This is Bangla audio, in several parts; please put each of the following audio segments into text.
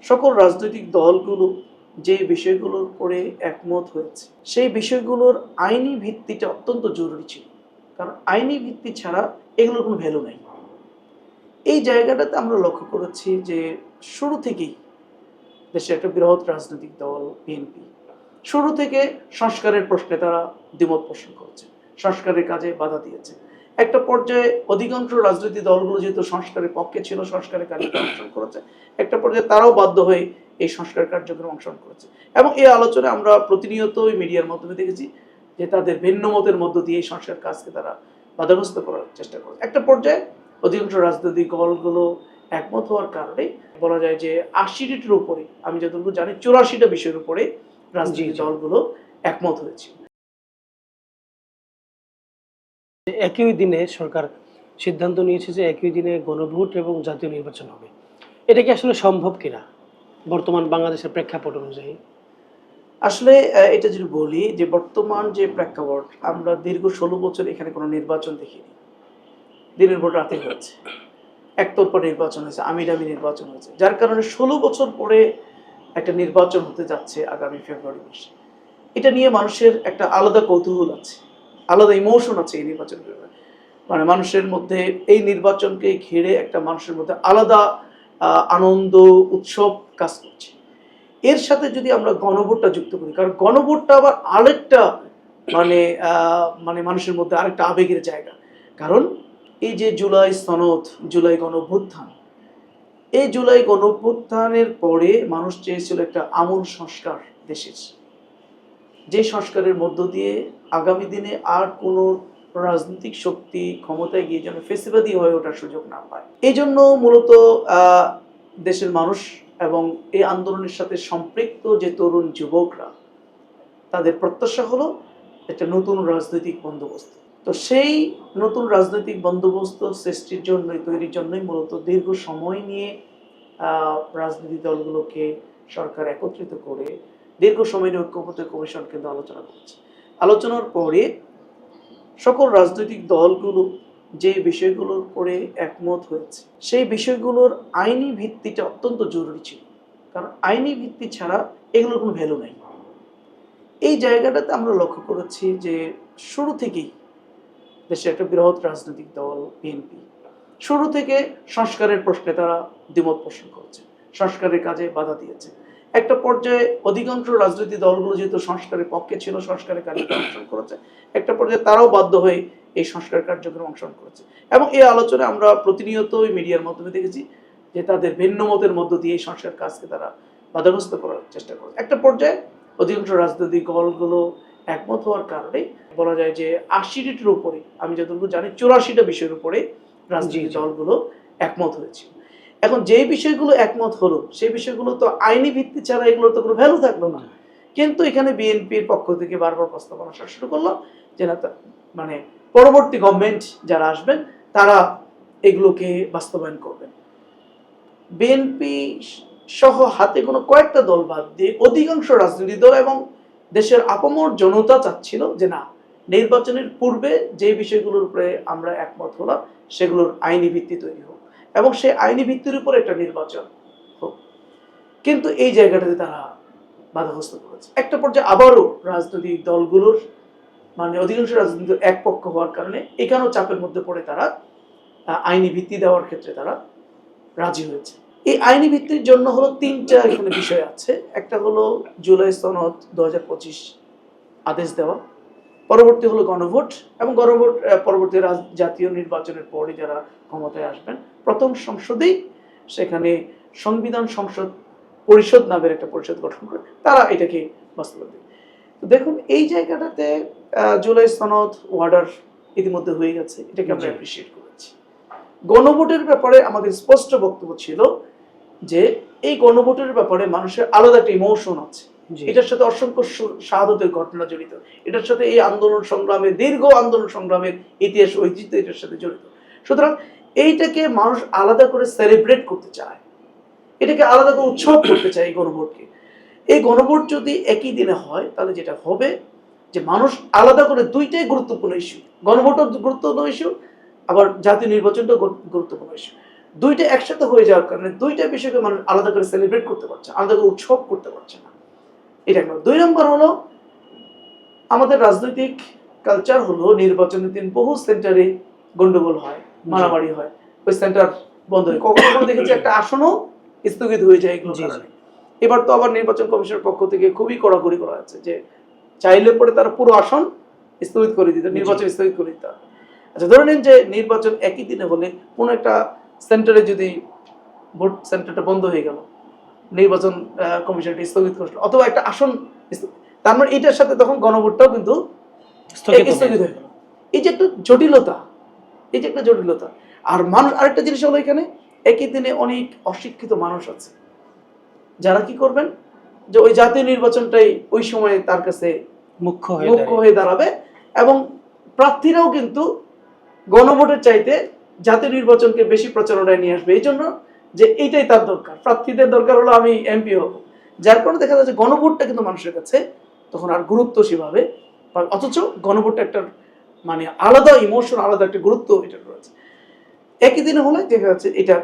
সকল রাজনৈতিক দলগুলো যে বিষয়গুলোর উপরে একমত হয়েছে সেই বিষয়গুলোর আইনি ভিত্তিটা অত্যন্ত জরুরি ছিল, কারণ আইনি ভিত্তি ছাড়া এগুলোর কোনো ভ্যালু নাই। এই জায়গাটাতে আমরা লক্ষ্য করেছি যে শুরু থেকেই দেশের একটা বৃহৎ রাজনৈতিক দল বিএনপি শুরু থেকে সংস্কারের প্রশ্নে তারা দ্বিমত পোষণ করেছে, সংস্কারের কাজে বাধা দিয়েছে। একটা পর্যায়ে অধিকাংশ রাজনৈতিক দলগুলো যেহেতু সংস্কারের পক্ষে ছিল, সংস্কারের কার্যক্রমে অংশগ্রহণ করেছে। একটা পর্যায়ে তারাও বাধ্য হয়ে এই সংস্কার কার্যক্রমে অংশগ্রহণ করেছে এবং এই আলোচনায় আমরা প্রতিনিয়তই মিডিয়ার মাধ্যমে দেখেছি যে তাদের ভিন্ন মতের মধ্য দিয়ে এই সংস্কার কাজকে তারা বাধাগ্রস্ত করার চেষ্টা করে। একটা পর্যায়ে অধিকাংশ রাজনৈতিক দলগুলো একমত হওয়ার কারণে বলা যায় যে ৮০টার উপরে, আমি যতটুকু জানি ৮৪টা বিষয়ের উপরে রাজনৈতিক দলগুলো একমত হয়েছে। একই দিনে সরকার সিদ্ধান্ত নিয়েছে যে একই দিনে গণভোট এবং জাতীয় নির্বাচন হবে। এটা কি আসলে সম্ভব কিনা বর্তমান বাংলাদেশের প্রেক্ষাপট অনুযায়ী? আসলে এটা যদি বলি যে বর্তমান যে প্রেক্ষাপট, আমরা দীর্ঘ ১৬ বছর এখানে কোনো নির্বাচন দেখিনি। দিনের ভোট রাতে হয়েছে, একতরফা নির্বাচন হয়েছে, আমিরামি নির্বাচন হয়েছে, যার কারণে ১৬ বছর পরে একটা নির্বাচন হতে যাচ্ছে আগামী ফেব্রুয়ারি মাসে। এটা নিয়ে মানুষের একটা আলাদা কৌতূহল আছে, আলাদা ইমোশন আছে এই নির্বাচন, মানে মানুষের মধ্যে এই নির্বাচনকে ঘিরে একটা মানুষের মধ্যে আলাদা আনন্দ উৎসব কাজ করছে। এর সাথে যদি আমরা গণভোটটা যুক্ত করি, কারণ গণভোটটা আবার আরেকটা মানে মানে মানুষের মধ্যে আরেকটা আবেগের জায়গা। কারণ এই যে জুলাই সনদ, জুলাই গণঅভ্যুত্থান, এই জুলাই গণঅভ্যুত্থানের পরে মানুষ চেয়েছিল একটা আমূল সংস্কার দেশের, যে সংস্কারের মধ্য দিয়ে আগামী দিনে আর কোনো রাজনৈতিক শক্তি ক্ষমতায় গিয়ে যেন ফেসিবাদী হয়ে ওঠার সুযোগ না পায়। এই জন্য মূলত দেশের মানুষ এবং এই আন্দোলনের সাথে সম্পৃক্ত যে তরুণ যুবকরা, তাদের প্রত্যাশা হলো একটা নতুন রাজনৈতিক বন্দোবস্ত। তো সেই নতুন রাজনৈতিক বন্দোবস্ত সৃষ্টির জন্যই, তৈরির জন্যই মূলত দীর্ঘ সময় নিয়ে রাজনৈতিক দলগুলোকে সরকার একত্রিত করে দীর্ঘ সময় নিয়ে ঐক্যমত্য কমিশন কিন্তু আলোচনা করছে। আলোচনার পরে সকল রাজনৈতিক দলগুলো যে বিষয়গুলোর উপরে একমত হয়েছে সেই বিষয়গুলোর আইনি ভিত্তিটা অত্যন্ত জরুরি ছিল, কারণ আইনি ভিত্তি ছাড়া এগুলোর কোনো ভ্যালু নাই। এই জায়গাটাতে আমরা লক্ষ্য করেছি যে শুরু থেকেই দেশের একটা বৃহৎ রাজনৈতিক দল বিএনপি শুরু থেকে সংস্কারের প্রশ্নে তারা দ্বিমত পোষণ করেছে, সংস্কারের কাজে বাধা দিয়েছে। একটা পর্যায়ে অধিকাংশ রাজনৈতিক দলগুলো যেহেতু সংস্কারের পক্ষে ছিল, সংস্কারের কার্যক্রমে অংশগ্রহণ করেছে। একটা পর্যায়ে তারাও বাধ্য হয়ে এই সংস্কার কার্যক্রমে অংশগ্রহণ করেছে এবং এই আলোচনায় আমরা প্রতিনিয়তই মিডিয়ার মাধ্যমে দেখেছি যে তাদের ভিন্ন মতের মধ্য দিয়ে এই সংস্কার কাজকে তারা বাধাগ্রস্ত করার চেষ্টা করেছে। একটা পর্যায়ে অধিকাংশ রাজনৈতিক দলগুলো একমত হওয়ার কারণে বলা যায় যে ৮০টার উপরে, আমি যতটুকু জানি ৮৪টা বিষয়ের উপরে রাজনৈতিক দলগুলো একমত হয়েছে। এখন যে বিষয়গুলো একমত হলো সেই বিষয়গুলো তো আইনি ভিত্তি ছাড়া এগুলোর তো কোনো ভ্যালু থাকলো না। কিন্তু এখানে বিএনপির পক্ষ থেকে বারবার প্রস্তাবনা আসা শুরু করলো যে না, মানে পরবর্তী গভর্নমেন্ট যারা আসবেন তারা এগুলোকে বাস্তবায়ন করবেন। বিএনপি সহ হাতে কোনো কয়েকটা দল বাদ দিয়ে অধিকাংশ রাজনৈতিক দল এবং দেশের আপামর জনতা চাচ্ছিল যে না, নির্বাচনের পূর্বে যে বিষয়গুলোর উপরে আমরা একমত হলাম সেগুলোর আইনি ভিত্তি তৈরি হোক এবং সেই আইনি ভিত্তির উপর একটা নির্বাচন হোক। কিন্তু এই জায়গাটাতে তারা বাধাগ্রস্ত করেছে। একটা পর্যায়ে আবারও রাজনৈতিক দলগুলোর মানে অধিকাংশ রাজনৈতিক এক পক্ষ হওয়ার কারণে এখানেও চাপের মধ্যে পড়ে তারা আইনি ভিত্তি দেওয়ার ক্ষেত্রে তারা রাজি হয়েছে। এই আইনি ভিত্তির জন্য হলো ৩টা এখানে বিষয় আছে। একটা হলো জুলাই সনদ ২০২৫ আদেশ দেওয়া, পরবর্তী হলো গণভোট এবং গণভোট পরবর্তী জাতীয় নির্বাচনের পরে যারা ক্ষমতায় আসবেন প্রথম সংসদেই সেখানে সংবিধান সংসদ পরিষদ নামের একটা পরিষদ গঠন করে তারা এটাকে বাস্তবায়ন দেবে। তো দেখুন এই জায়গাটাতে জুলাই সনদ ওয়ার্ডার ইতিমধ্যে হয়ে গেছে, এটাকে আমরা অ্যাপ্রিসিয়েট করেছি। গণভোটের ব্যাপারে আমাদের স্পষ্ট বক্তব্য ছিল যে এই গণভোটের ব্যাপারে মানুষের আলাদা একটা ইমোশন আছে, এটার সাথে অসংখ্য শাহাদতের ঘটনা জড়িত, এটার সাথে এই আন্দোলন সংগ্রামের দীর্ঘ আন্দোলন সংগ্রামের ইতিহাস ঐতিহ্য এটার সাথে জড়িত। সুতরাং এইটাকে মানুষ আলাদা করে সেলিব্রেট করতে চায়, এটাকে আলাদা করে উৎসব করতে চায় এই গণভোটকে। এই গণভোট যদি একই দিনে হয় তাহলে যেটা হবে যে মানুষ আলাদা করে দুইটাই গুরুত্বপূর্ণ ইস্যু, গণভোটও গুরুত্বপূর্ণ ইস্যু আবার জাতীয় নির্বাচনটাও গুরুত্বপূর্ণ ইস্যু। দুইটা একসাথে হয়ে যাওয়ার কারণে দুইটা বিষয়কে মানুষ আলাদা করে সেলিব্রেট করতে পারছে, আলাদা করে উৎসব করতে পারছে না। এটা এক নম্বর। 2 নম্বর হলো আমাদের রাজনৈতিক কালচার হলো নির্বাচনের দিন বহু সেন্টারে গন্ডগোল হয়, মারামারি হয়, ওই সেন্টার বন্ধ হয়, কখনো কখনো দেখেছি একটা আসনও স্থগিত হয়ে যায় এগুলো কারণে। এবার তো আবার নির্বাচন কমিশনের পক্ষ থেকে খুবই কড়াকড়ি করা হচ্ছে যে চাইলে পরে তারা পুরো আসন স্থগিত করে দিতে, নির্বাচন স্থগিত করে দিতে হবে। আচ্ছা, ধরে নিন যে নির্বাচন একই দিনে হলে কোনো একটা সেন্টারে যদি ভোট সেন্টারটা বন্ধ হয়ে গেল, নির্বাচন কমিশনটি স্থগিত করলো, অথবা একটা আসন তার মানে এটার সাথে তখন গণভোটটাও কিন্তু স্থগিত হয়ে গেল। এই যে একটা জটিলতা, এই যে একটা জটিলতা। আর মানুষ আরেকটা জিনিস হলো এখানে একই দিনে অনেক অশিক্ষিত মানুষ আছে যারা কি করবেন যে ওই জাতীয় নির্বাচনটাই ওই সময়ে তার কাছে মুখ্য হয়ে দাঁড়াবে, এবং প্রার্থীরাও কিন্তু গণভোটের চাইতে জাতীয় নির্বাচনকে বেশি প্রচারণায় নিয়ে আসবে, এই জন্য যে এইটাই তার দরকার, প্রার্থীদের দরকার হলো আমি এমপি হব। যার কারণে দেখা যাচ্ছে গণভোটটা কিন্তু মানুষের কাছে তখন আর গুরুত্ব সেভাবে, অথচ গণভোটটা একটা মানে আলাদা ইমোশন, আলাদা একটা গুরুত্ব এটা রয়েছে। একই দিনে হলে দেখা যাচ্ছে এটা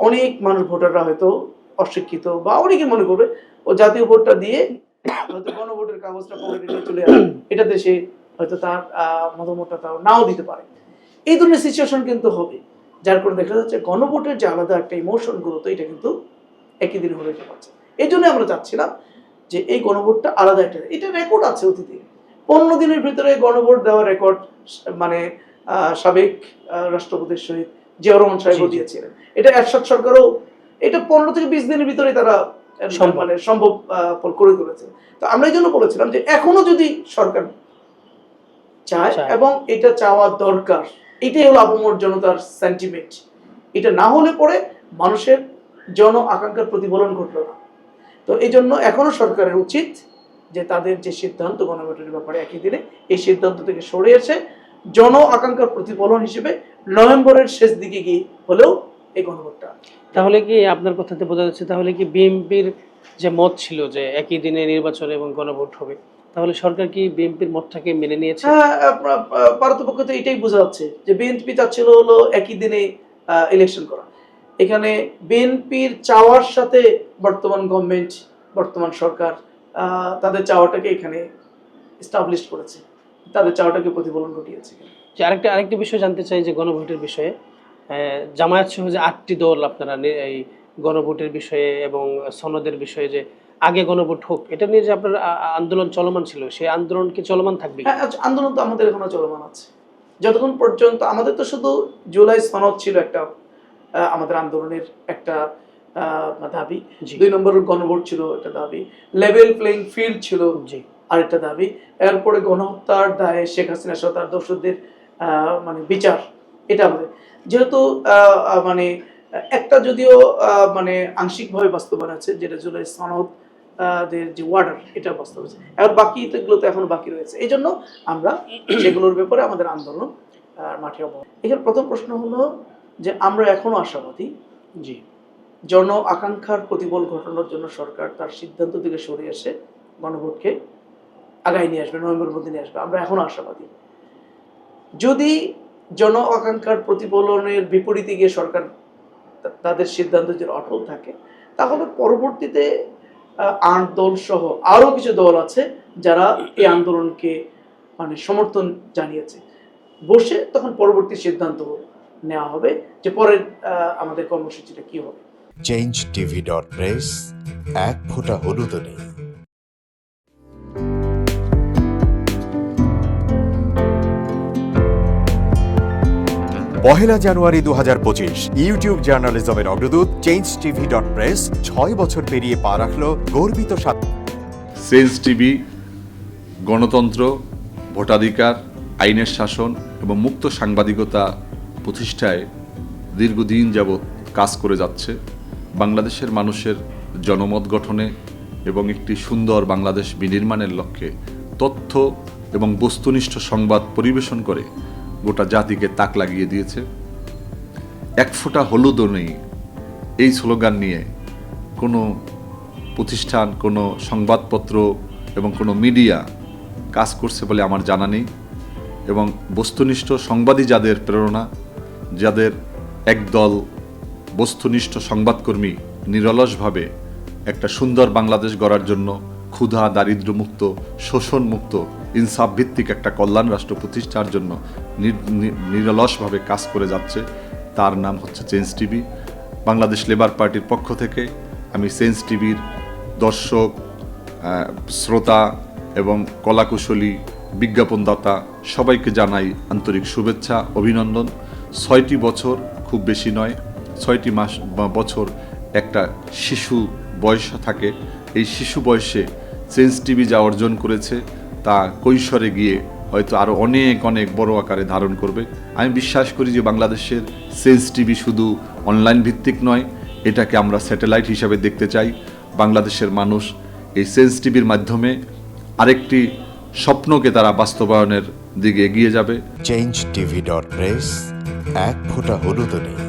অনেক মানুষ ভোটাররা হয়তো অশিক্ষিত বা অনেকে মনে করবে ও জাতীয় ভোটটা দিয়ে হয়তো গণভোটের কাগজটা পকেটে নিয়ে চলে আসে, এটাতে সে হয়তো তার মতামতটা তাও নাও দিতে পারে। এই ধরনের সিচুয়েশন কিন্তু হবে, যার কারণে দেখা যাচ্ছে গণভোটের যে আলাদা একটা ইমোশন গুরুত্ব এটা কিন্তু একই দিনে হয়ে যাচ্ছে। এই জন্য আমরা চাচ্ছিলাম যে এই গণভোটটা আলাদা একটা, এটা রেকর্ড আছে অতীতে 15 দিনের ভিতরে গণভোট দেওয়ার রেকর্ড মানে সাবেক রাষ্ট্রপতির শহীদ জিয়াউর রহমান সাহেব দিয়েছিলেন। এটা এরশাদ সরকারও এটা 15 থেকে 20 দিনের ভিতরে তারা মানে সম্ভব করে তুলেছে। তো আমরা এই জন্য বলেছিলাম যে এখনো যদি সরকার চায় এবং এটা চাওয়া দরকার, এটাই হলো আপামর জনতার সেন্টিমেন্ট, এটা না হলে পরে মানুষের জন আকাঙ্ক্ষার প্রতিফলন ঘটলো না। তো এই জন্য এখনো সরকারের উচিত যে তাদের যে সিদ্ধান্ত গণভোটের ব্যাপারে একই দিনে, এই সিদ্ধান্ত থেকে সরে এসে জন আকাঙ্ক্ষার প্রতিফলন হিসেবে নভেম্বরের শেষ দিকে গিয়ে হলেও এই গণভোটটা। তাহলে কি আপনার কথাতে বোঝা যাচ্ছে তাহলে কি বিএনপির যে মত ছিল যে একই দিনে নির্বাচন এবং গণভোট হবে, তাহলে সরকার কি বিএনপির মতটাকে মেনে নিয়েছে? হ্যাঁ, পারতপক্ষ তো এটাই বোঝা যাচ্ছে যে বিএনপি চাচ্ছিল হলো একই দিনে ইলেকশন করা। এখানে বিএনপির চাওয়ার সাথে বর্তমান গভর্নমেন্ট, বর্তমান সরকার তাদের চাওয়াটাকে এখানে এস্টাবলিশ করেছে, তাদের চাওয়াটাকে প্রতিফলন ঘটিয়েছে। যে আরেকটা বিষয় জানতে চাই যে গণভোটের বিষয়ে জামায়াত সহ যে 8টি দল আপনারা এই গণভোটের বিষয়ে এবং সনদের বিষয়ে যে আগে গণভোট হোক এটা নিয়ে যে আপনার আন্দোলন চলমান ছিল, সেই আন্দোলন কি চলমান থাকবে? হ্যাঁ, আন্দোলন তো আমাদের এখনো চলমান আছে, যতক্ষণ পর্যন্ত আমাদের তো শুধু জুলাই সনদ ছিল একটা আমাদের আন্দোলনের একটা দাবি, 2 নম্বর গণভোট ছিল একটা দাবি, লেভেল প্লেইং ফিল্ড ছিল আরেকটা দাবি, এরপরে গণহত্যার দায়ে শেখ হাসিনা সহ তার দোষরদের মানে বিচার, এটা আমাদের যেহেতু মানে একটা যদিও মানে আংশিকভাবে বাস্তবায়ন আছে, যেটা জুলাই সনদ যে ওয়ার্ডার এটা বাস্তব হয়েছে, আর বাকি এগুলো তো এখনো বাকি রয়েছে। এই জন্য আমরা সেগুলোর ব্যাপারে আমাদের আন্দোলন মাঠে অবস্থা। এখানে প্রথম প্রশ্ন হলো যে আমরা এখনো আশাবাদী জন আকাঙ্ক্ষার প্রতিফল ঘটানোর জন্য সরকার তার সিদ্ধান্ত থেকে সরে এসে গণভোটকে আগায় নিয়ে আসবে, নভেম্বরের মধ্যে নিয়ে আসবে, আমরা এখনো আশাবাদী। যদি জন আকাঙ্ক্ষার প্রতিফলনের বিপরীতে গিয়ে সরকার তাদের সিদ্ধান্ত যদি অটল থাকে, তাহলে পরবর্তীতে 8 দল সহ আরো কিছু দল আছে যারা এই আন্দোলনকে মানে সমর্থন জানিয়েছে, বসে তখন পরবর্তী সিদ্ধান্ত নেওয়া হবে যে পরের আমাদের কর্মসূচিটা কি হবে। changetv.press এক ফোঁটা হলুদও নেই। পহেলা জানুয়ারি 2025 ইউটিউব জার্নালিজমের অগ্রদূত changetv.press 6 বছর পেরিয়ে পা রাখলো গর্বিত চেঞ্জ টিভি গণতন্ত্র, ভোটাধিকার, আইনের শাসন এবং মুক্ত সাংবাদিকতা প্রতিষ্ঠায় দীর্ঘদিন যাবৎ কাজ করে যাচ্ছে। বাংলাদেশের মানুষের জনমত গঠনে এবং একটি সুন্দর বাংলাদেশ বিনির্মাণের লক্ষ্যে তথ্য এবং বস্তুনিষ্ঠ সংবাদ পরিবেশন করে গোটা জাতিকে তাক লাগিয়ে দিয়েছে। এক ফোঁটা হলুদও নেই এই স্লোগান নিয়ে কোনো প্রতিষ্ঠান, কোনো সংবাদপত্র এবং কোনো মিডিয়া কাজ করছে বলে আমার জানা নেই। এবং বস্তুনিষ্ঠ সংবাদই যাদের প্রেরণা, যাদের একদল বস্তুনিষ্ঠ সংবাদকর্মী নিরলসভাবে একটা সুন্দর বাংলাদেশ গড়ার জন্য ক্ষুধা দারিদ্র্যমুক্ত শোষণমুক্ত ইনসাফ ভিত্তিক একটা কল্যাণ রাষ্ট্র প্রতিষ্ঠার জন্য নিরলসভাবে কাজ করে যাচ্ছে। তার নাম হচ্ছে চেঞ্জ টিভি। বাংলাদেশ লেবার পার্টির পক্ষ থেকে আমি চেঞ্জ টিভির দর্শক, শ্রোতা এবং কলাকুশলী, বিজ্ঞাপনদাতা সবাইকে জানাই আন্তরিক শুভেচ্ছা, অভিনন্দন। 6টি বছর খুব বেশি নয়, 6টি মাস বা বছর একটা শিশু বয়স থাকে। এই শিশু বয়সে চেঞ্জ টিভি যা অর্জন করেছে তা কৈশোরে গিয়ে হয়তো আরও অনেক অনেক বড় আকারে ধারণ করবে। আমি বিশ্বাস করি যে বাংলাদেশের চেঞ্জ টিভি শুধু অনলাইন ভিত্তিক নয়, এটাকে আমরা স্যাটেলাইট হিসাবে দেখতে চাই। বাংলাদেশের মানুষ এই চেঞ্জ টিভির মাধ্যমে আরেকটি স্বপ্নকে তারা বাস্তবায়নের দিকে এগিয়ে যাবে। changetv.press, এক ফোঁটা হলুদ নেই।